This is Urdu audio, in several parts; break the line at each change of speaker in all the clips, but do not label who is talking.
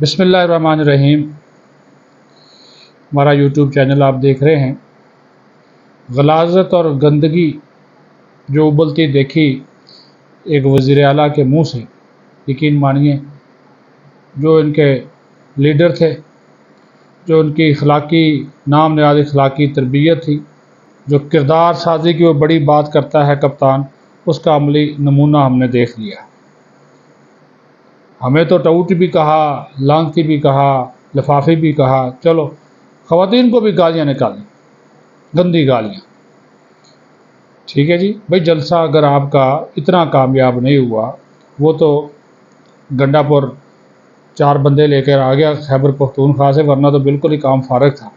بسم اللہ الرحمن الرحیم۔ ہمارا یوٹیوب چینل آپ دیکھ رہے ہیں۔ غلاظت اور گندگی جو ابلتی دیکھی ایک وزیر اعلیٰ کے منہ سے، یقین مانیے جو ان کے لیڈر تھے، جو ان کی اخلاقی نام نہاد اخلاقی تربیت تھی، جو کردار سازی کی وہ بڑی بات کرتا ہے کپتان، اس کا عملی نمونہ ہم نے دیکھ لیا۔ ہمیں تو ٹوٹ بھی کہا، لانتی بھی کہا، لفافی بھی کہا، چلو خواتین کو بھی گالیاں نکالیں، گندی گالیاں۔ ٹھیک ہے جی بھائی، جلسہ اگر آپ کا اتنا کامیاب نہیں ہوا، وہ تو گنڈا پور 4 بندے لے کر آ گیا خیبر پختونخوا سے، ورنہ تو بالکل ہی کام فارغ تھا۔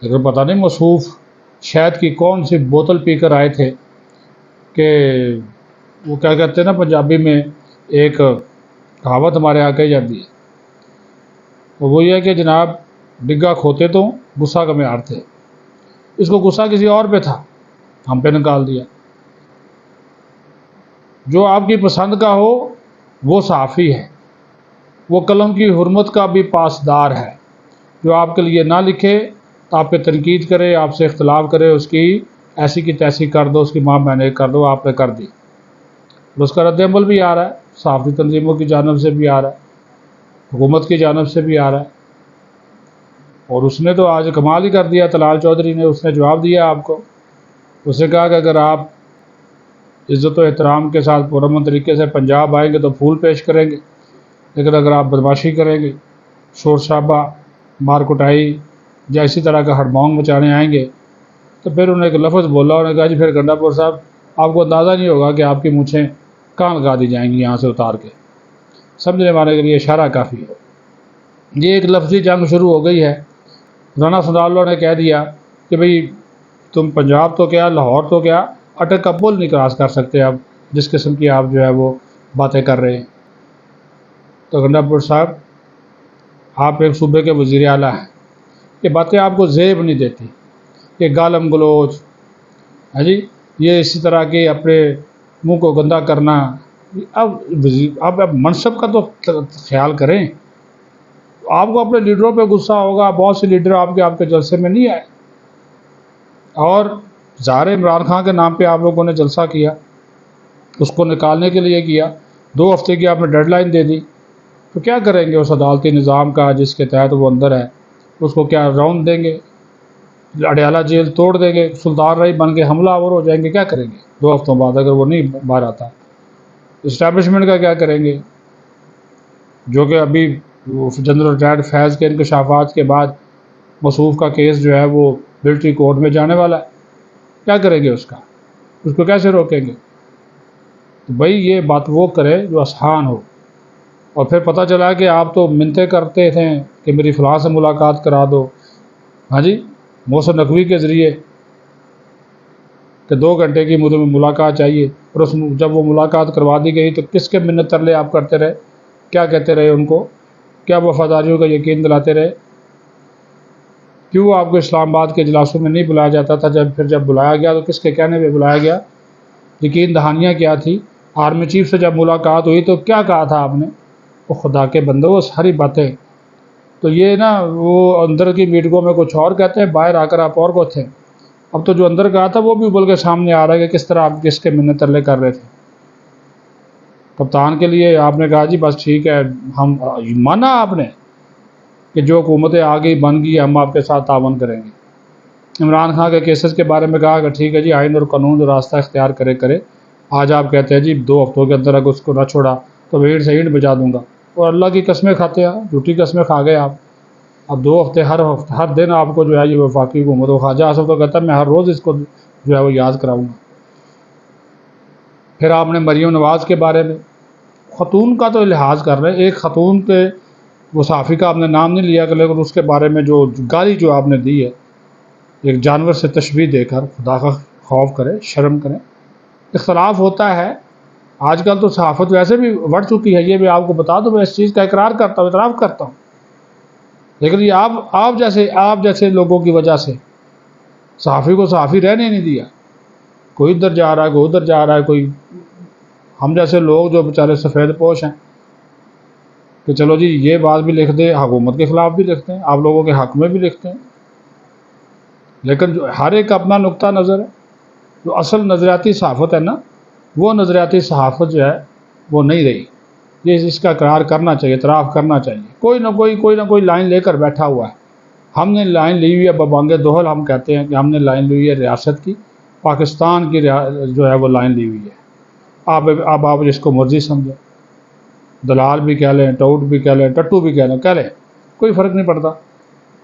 لیکن پتہ نہیں مصروف شہد کی کون سی بوتل پی کر آئے تھے کہ وہ کیا کہتے ہیں نا پنجابی میں، ایک کہاوت ہمارے آ کے جاتی ہے، وہ یہ ہے کہ جناب ڈگا کھوتے تو غصہ کا معیار تھے۔ اس کو غصہ کسی اور پہ تھا، ہم پہ نکال دیا۔ جو آپ کی پسند کا ہو وہ صحافی ہے، وہ قلم کی حرمت کا بھی پاسدار ہے۔ جو آپ کے لیے نہ لکھے، آپ پہ تنقید کرے، آپ سے اختلاف کرے، اس کی ایسی کی تیسی کر دو، اس کی ماں بہنے کر دو، آپ نے کر دی۔ اس کا رد عمل بھی آ رہا ہے، صحافی تنظیموں کی جانب سے بھی آ رہا ہے، حکومت کی جانب سے بھی آ رہا ہے۔ اور اس نے تو آج کمال ہی کر دیا، طلال چودھری نے، اس نے جواب دیا آپ کو۔ اس نے کہا کہ اگر آپ عزت و احترام کے ساتھ پرامن طریقے سے پنجاب آئیں گے تو پھول پیش کریں گے، لیکن اگر آپ بدماشی کریں گے، شور شرابہ، مار کٹائی یا اسی طرح کا ہڑبونگ مچانے آئیں گے، تو پھر انہوں نے ایک لفظ بولا، انہوں نے کہا جی پھر گنڈا پور صاحب آپ کو اندازہ نہیں ہوگا کہ آپ کی مونچھیں کہاں لگا دی جائیں گی یہاں سے اتار کے۔ سمجھنے والے کے لیے اشارہ کافی ہے۔ یہ ایک لفظی جنگ شروع ہو گئی ہے۔ رانا سنڈالو نے کہہ دیا کہ بھئی تم پنجاب تو کیا، لاہور تو کیا، اٹک کا پل نہیں کراس کر سکتے اب، جس قسم کی آپ جو ہے وہ باتیں کر رہے ہیں۔ تو گنڈا پور صاحب، آپ ایک صوبے کے وزیر اعلیٰ ہیں، یہ باتیں آپ کو زیب نہیں دیتی، یہ گالم گلوچ ہے جی، یہ اسی طرح کے اپنے منہ کو گندا کرنا۔ اب منصب کا تو خیال کریں۔ آپ کو اپنے لیڈروں پہ غصہ ہوگا، بہت سے لیڈر آپ کے جلسے میں نہیں آئے، اور ظاہر عمران خان کے نام پہ آپ لوگوں نے جلسہ کیا، اس کو نکالنے کے لیے کیا۔ 2 ہفتے کی آپ نے ڈیڈ لائن دے دی، تو کیا کریں گے اس عدالتی نظام کا جس کے تحت وہ اندر ہے؟ اس کو کیا راؤنڈ دیں گے، اڈیالہ جیل توڑ دیں گے، سلطان رائی بن کے حملہ آور ہو جائیں گے؟ کیا کریں گے 2 ہفتوں بعد اگر وہ نہیں باہر آتا؟ اسٹیبلشمنٹ کا کیا کریں گے، جو کہ ابھی جنرل ریٹائرڈ فیض کے انکشافات کے بعد مصروف کا کیس جو ہے وہ ملٹری کورٹ میں جانے والا ہے؟ کیا کریں گے اس کا؟ اس کو کیسے روکیں گے؟ تو بھائی یہ بات وہ کرے جو آسان ہو۔ اور پھر پتہ چلا کہ آپ تو منتیں کرتے تھے کہ میری فلاں سے ملاقات کرا دو، ہاں جی، محسن نقوی کے ذریعے، کہ 2 گھنٹے کی مجھے ملاقات چاہیے، اور جب وہ ملاقات کروا دی گئی تو کس کے منت ترلے آپ کرتے رہے؟ کیا کہتے رہے ان کو؟ کیا وفاداریوں کا یقین دلاتے رہے؟ کیوں آپ کو اسلام آباد کے اجلاسوں میں نہیں بلایا جاتا تھا؟ جب بلایا گیا تو کس کے کہنے پہ بلایا گیا؟ یقین دہانیاں کیا تھی؟ آرمی چیف سے جب ملاقات ہوئی تو کیا کہا تھا آپ نے؟ وہ خدا کے بندو، وہ ساری باتیں تو یہ نا، وہ اندر کی میٹنگوں میں کچھ اور کہتے ہیں، باہر آ کر آپ اور کو تھے۔ اب تو جو اندر کہا تھا وہ بھی ابل کے سامنے آ رہا ہے کہ کس طرح آپ کس کے منت ترلے کر رہے تھے۔ کپتان کے لیے آپ نے کہا جی بس ٹھیک ہے، ہم مانا آپ نے کہ جو حکومتیں آ گئی بن گئی، ہم آپ کے ساتھ تعاون کریں گے۔ عمران خان کے کیسز کے بارے میں کہا کہ ٹھیک ہے جی، آئین اور قانون جو راستہ اختیار کرے۔ آج آپ کہتے ہیں جی 2 ہفتوں کے اندر اگر اس کو نہ چھوڑا تو میں اینٹ سے اینٹ بجا دوں گا، اور اللہ کی قسمیں کھاتے ہیں، جھوٹی قسمیں کھا گئے آپ۔ اب 2 ہفتے ہر دن آپ کو جو ہے یہ وفاقی حکومت، و خواجہ آصف تو کہتا ہے میں ہر روز اس کو جو ہے وہ یاد کراؤں گا۔ پھر آپ نے مریم نواز کے بارے میں، خاتون کا تو لحاظ کر رہے ہیں، ایک خاتون کے وہ صحافی کا آپ نے نام نہیں لیا، لیکن اس کے بارے میں جو گالی جو آپ نے دی ہے، ایک جانور سے تشبیہ دے کر، خدا کا خوف کرے، شرم کریں۔ اختلاف ہوتا ہے، آج کل تو صحافت ویسے بھی بڑھ چکی ہے، یہ بھی آپ کو بتا دو، میں اس چیز کا اقرار کرتا ہوں، اعتراف کرتا ہوں، لیکن یہ آپ جیسے لوگوں کی وجہ سے صحافی کو صحافی رہنے نہیں دیا۔ کوئی ادھر جا رہا ہے، کوئی ادھر جا رہا ہے، کوئی ہم جیسے لوگ جو بیچارے سفید پوش ہیں، کہ چلو جی یہ بات بھی لکھ دیں، حکومت کے خلاف بھی لکھتے ہیں، آپ لوگوں کے حق میں بھی لکھتے ہیں، لیکن جو ہر ایک اپنا نقطہ نظر ہے. جو اصل نظریاتی صحافت ہے نا، وہ نظریاتی صحافت جو ہے وہ نہیں رہی. یہ اس کا اقرار کرنا چاہیے، اعتراف کرنا چاہیے. کوئی نہ کوئی لائن لے کر بیٹھا ہوا ہے. ہم نے لائن لی ہوئی ہے ببانگ دوہل، ہم کہتے ہیں کہ ہم نے لائن لی ہوئی ہے ریاست کی، پاکستان کی جو ہے وہ لائن لی ہوئی ہے. اب آپ جس کو مرضی سمجھیں، دلال بھی کہہ لیں، ٹاؤٹ بھی کہہ لیں، ٹٹو بھی کہہ لیں، کوئی فرق نہیں پڑتا.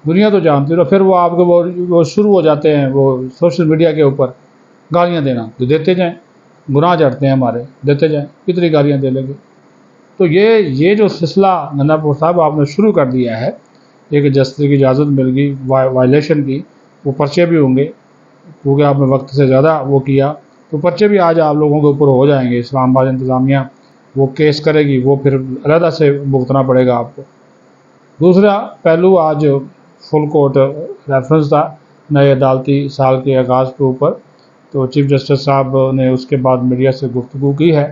دنیا تو جانتی ہے. پھر وہ آپ کو وہ شروع ہو جاتے ہیں وہ سوشل میڈیا کے اوپر گالیاں دینا، تو دیتے جائیں. گناہ چڑھتے ہیں ہمارے، دیتے جائیں، کتنی گالیاں دے لیں گے. تو یہ جو سلسلہ گندہ پور صاحب آپ نے شروع کر دیا ہے، ایک جسٹس کی اجازت مل گئی وائلیشن کی، وہ پرچے بھی ہوں گے کیونکہ آپ نے وقت سے زیادہ وہ کیا، تو پرچے بھی آج آپ لوگوں کے اوپر ہو جائیں گے. اسلام آباد انتظامیہ وہ کیس کرے گی، وہ پھر علیحدہ سے بھگتنا پڑے گا آپ کو. دوسرا پہلو آج فل کورٹ ریفرنس تھا نئے عدالتی سال کے آغاز کے اوپر، تو چیف جسٹس صاحب نے اس کے بعد میڈیا سے گفتگو کی ہے.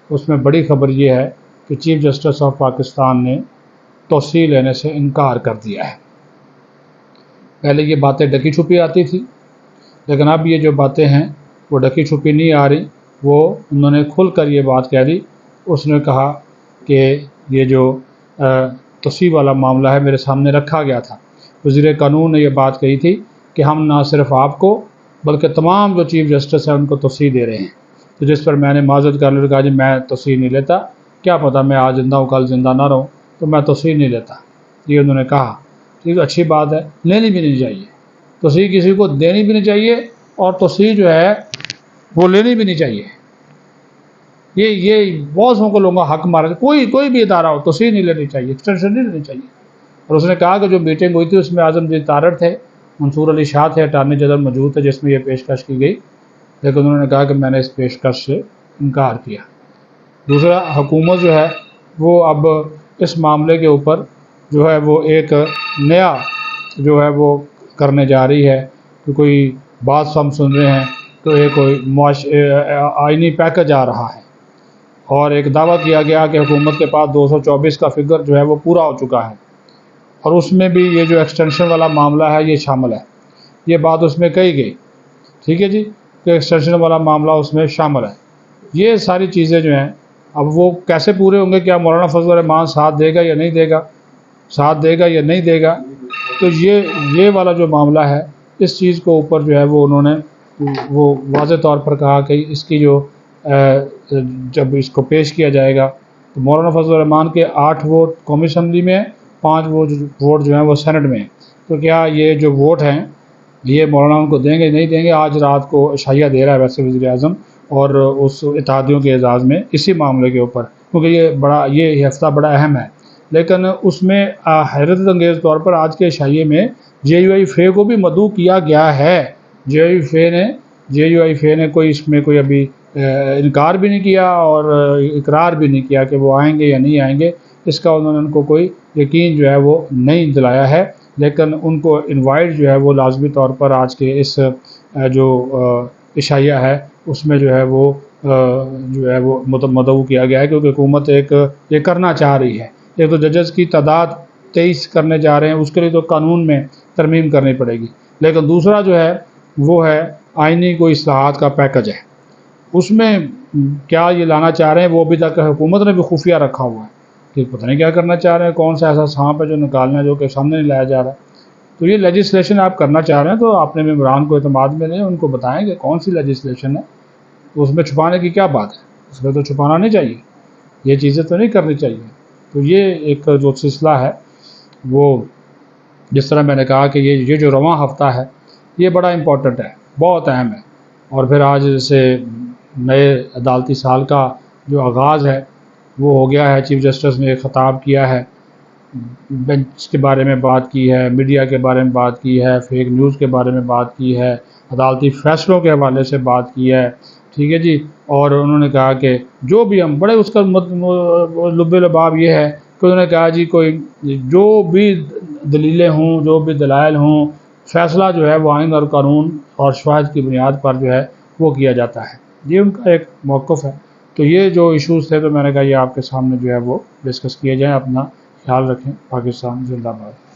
اس میں بڑی خبر یہ ہے کہ چیف جسٹس آف پاکستان نے توسیع لینے سے انکار کر دیا ہے. پہلے یہ باتیں ڈکی چھپی آتی تھی، لیکن اب یہ جو باتیں ہیں وہ ڈکی چھپی نہیں آ رہی، وہ انہوں نے کھل کر یہ بات کہہ دی. اس نے کہا کہ یہ جو توسیع والا معاملہ ہے میرے سامنے رکھا گیا تھا. وزیر قانون نے یہ بات کہی تھی کہ ہم نہ صرف آپ کو بلکہ تمام جو چیف جسٹس ہیں ان کو توسیع دے رہے ہیں. تو جس پر میں نے معذرت کرنے کہا جی میں توسیع نہیں لیتا، کیا پتہ میں آج زندہ ہوں کل زندہ نہ رہوں، تو میں توسیع نہیں لیتا. یہ انہوں نے کہا. ٹھیک، اچھی بات ہے، لینی بھی نہیں چاہیے توسیع، کسی کو دینی بھی نہیں چاہیے، اور توسیع جو ہے وہ لینی بھی نہیں چاہیے. یہ بہت سو کو لوگوں کا حق مارا، کوئی بھی ادارہ ہو توسیع نہیں لینی چاہیے، ایکسٹینشن نہیں لینی چاہیے. اور اس نے کہا کہ جو میٹنگ ہوئی تھی اس میں اعظم جی تارڑ تھے، منصور علی شاہ تھے، اٹارنی جنرل موجود تھے جس میں یہ پیشکش کی گئی، لیکن انہوں نے کہا کہ میں نے اس پیشکش سے انکار کیا. دوسرا، حکومت جو ہے وہ اب اس معاملے کے اوپر جو ہے وہ ایک نیا جو ہے وہ کرنے جا رہی ہے کہ کوئی بات ہم سن رہے ہیں تو ایک کوئی آئینی پیکج آ رہا ہے، اور ایک دعویٰ کیا گیا کہ حکومت کے پاس 224 کا فگر جو ہے وہ پورا ہو چکا ہے، اور اس میں بھی یہ جو ایکسٹینشن والا معاملہ ہے یہ شامل ہے. یہ بات اس میں کہی گئی، ٹھیک ہے جی، کہ ایکسٹینشن والا معاملہ اس میں شامل ہے. یہ ساری چیزیں جو ہیں اب وہ کیسے پورے ہوں گے؟ کیا مولانا فضل الرحمان ساتھ دے گا یا نہیں دے گا، ساتھ دے گا یا نہیں دے گا؟ تو یہ والا جو معاملہ ہے اس چیز کو اوپر جو ہے وہ انہوں نے وہ واضح طور پر کہا کہ اس کی جو جب اس کو پیش کیا جائے گا تو مولانا فضل الرحمان کے 8 ووٹ قومی اسمبلی میں، 5 ووٹ جو ہیں وہ سینٹ میں ہیں. تو کیا یہ جو ووٹ ہیں یہ مولانا ان کو دیں گے نہیں دیں گے؟ آج رات کو عشائیہ دے رہا ہے ویسے وزیر اعظم، اور اس اتحادیوں کے اعزاز میں اسی معاملے کے اوپر، کیونکہ یہ ہفتہ بڑا اہم ہے. لیکن اس میں حیرت انگیز طور پر آج کے عشائیے میں جے یو آئی فے کو بھی مدعو کیا گیا ہے. جے یو آئی فے نے کوئی اس میں کوئی ابھی انکار بھی نہیں کیا اور اقرار بھی نہیں کیا کہ وہ آئیں گے یا نہیں آئیں گے. اس کا انہوں نے ان کو کوئی یقین جو ہے وہ نہیں دلایا ہے، لیکن ان کو انوائٹ جو ہے وہ لازمی طور پر آج کے اس جو عشائیہ ہے اس میں جو ہے وہ مدعو کیا گیا ہے، کیونکہ حکومت یہ کرنا چاہ رہی ہے. ایک تو ججز کی تعداد 23 کرنے جا رہے ہیں، اس کے لیے تو قانون میں ترمیم کرنی پڑے گی، لیکن دوسرا جو ہے وہ ہے آئینی کوئی اصلاحات کا پیکج ہے. اس میں کیا یہ لانا چاہ رہے ہیں وہ ابھی تک حکومت نے بھی خفیہ رکھا ہوا ہے کہ پتہ نہیں کیا کرنا چاہ رہے ہیں، کون سا ایسا سانپ ہے جو نکالنا ہے جو کہ سامنے نہیں لایا جا رہا. تو یہ لیجسلیشن آپ کرنا چاہ رہے ہیں تو اپنے ممبران کو اعتماد میں لیں، ان کو بتائیں کہ کون سی لیجسلیشن ہے، تو اس میں چھپانے کی کیا بات ہے؟ اس میں تو چھپانا نہیں چاہیے، یہ چیزیں تو نہیں کرنی چاہیے. تو یہ ایک جو سلسلہ ہے وہ جس طرح میں نے کہا کہ یہ جو رواں ہفتہ ہے یہ بڑا امپورٹنٹ ہے، بہت اہم ہے. اور پھر آج سے نئے عدالتی سال کا جو آغاز ہے وہ ہو گیا ہے. چیف جسٹس نے ایک خطاب کیا ہے، بینچ کے بارے میں بات کی ہے، میڈیا کے بارے میں بات کی ہے، فیک نیوز کے بارے میں بات کی ہے، عدالتی فیصلوں کے حوالے سے بات کی ہے، ٹھیک ہے جی. اور انہوں نے کہا کہ جو بھی ہم بڑے اس کا لب لباب یہ ہے کہ انہوں نے کہا جی کوئی جو بھی دلیلیں ہوں، جو بھی دلائل ہوں، فیصلہ جو ہے وہ آئین اور قانون اور شواہد کی بنیاد پر جو ہے وہ کیا جاتا ہے. یہ ان کا ایک موقف ہے. تو یہ جو ایشوز تھے تو میں نے کہا یہ آپ کے سامنے جو ہے وہ ڈسکس کیے جائیں. اپنا خیال رکھیں. پاکستان زندہ باد.